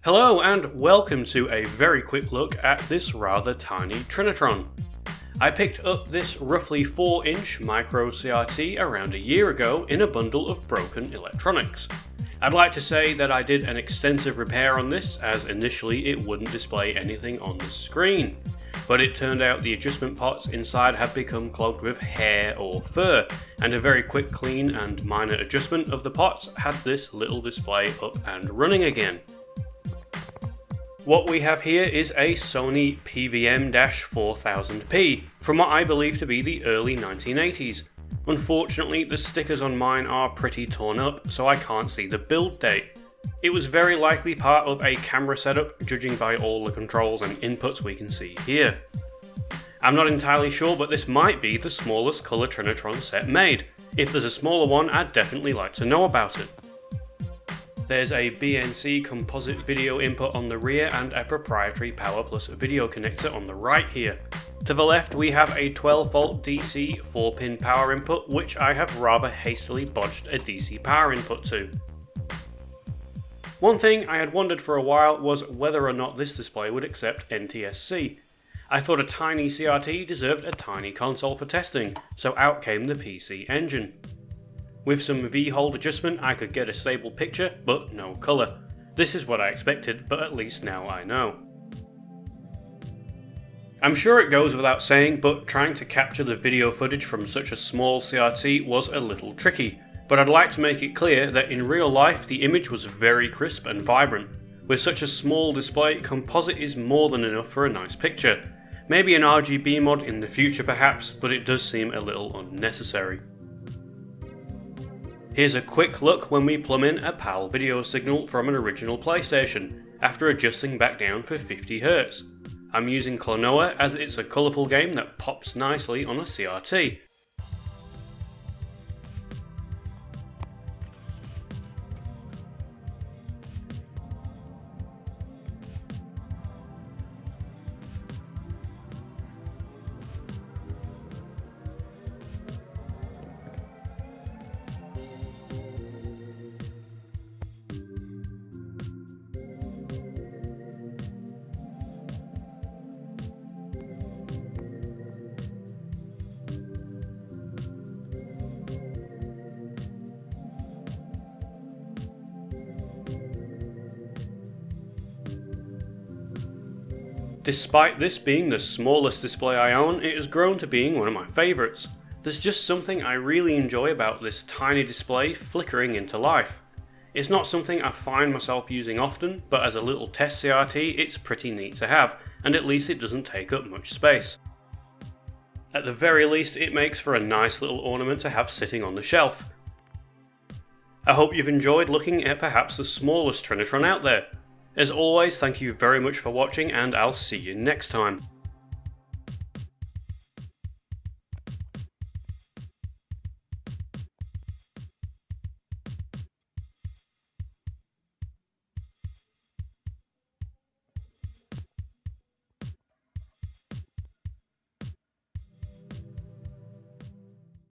Hello and welcome to a very quick look at this rather tiny Trinitron. I picked up this roughly 4-inch micro CRT around a year ago in a bundle of broken electronics. I'd like to say that I did an extensive repair on this, as initially it wouldn't display anything on the screen. But it turned out the adjustment pots inside had become clogged with hair or fur, and a very quick clean and minor adjustment of the pots had this little display up and running again. What we have here is a Sony PVM-4000P, from what I believe to be the early 1980s. Unfortunately, the stickers on mine are pretty torn up, so I can't see the build date. It was very likely part of a camera setup, judging by all the controls and inputs we can see here. I'm not entirely sure, but this might be the smallest colour Trinitron set made. If there's a smaller one, I'd definitely like to know about it. There's a BNC composite video input on the rear and a proprietary Power Plus video connector on the right here. To the left we have a 12V DC 4-pin power input, which I have rather hastily bodged a DC power input to. One thing I had wondered for a while was whether or not this display would accept NTSC. I thought a tiny CRT deserved a tiny console for testing, so out came the PC Engine. With some V-hold adjustment I could get a stable picture, but no colour. This is what I expected, but at least now I know. I'm sure it goes without saying, but trying to capture the video footage from such a small CRT was a little tricky, but I'd like to make it clear that in real life the image was very crisp and vibrant. With such a small display, composite is more than enough for a nice picture. Maybe an RGB mod in the future perhaps, but it does seem a little unnecessary. Here's a quick look when we plumb in a PAL video signal from an original PlayStation, after adjusting back down for 50Hz. I'm using Klonoa as it's a colourful game that pops nicely on a CRT. Despite this being the smallest display I own, it has grown to being one of my favourites. There's just something I really enjoy about this tiny display flickering into life. It's not something I find myself using often, but as a little test CRT it's pretty neat to have, and at least it doesn't take up much space. At the very least it makes for a nice little ornament to have sitting on the shelf. I hope you've enjoyed looking at perhaps the smallest Trinitron out there. As always, thank you very much for watching and I'll see you next time.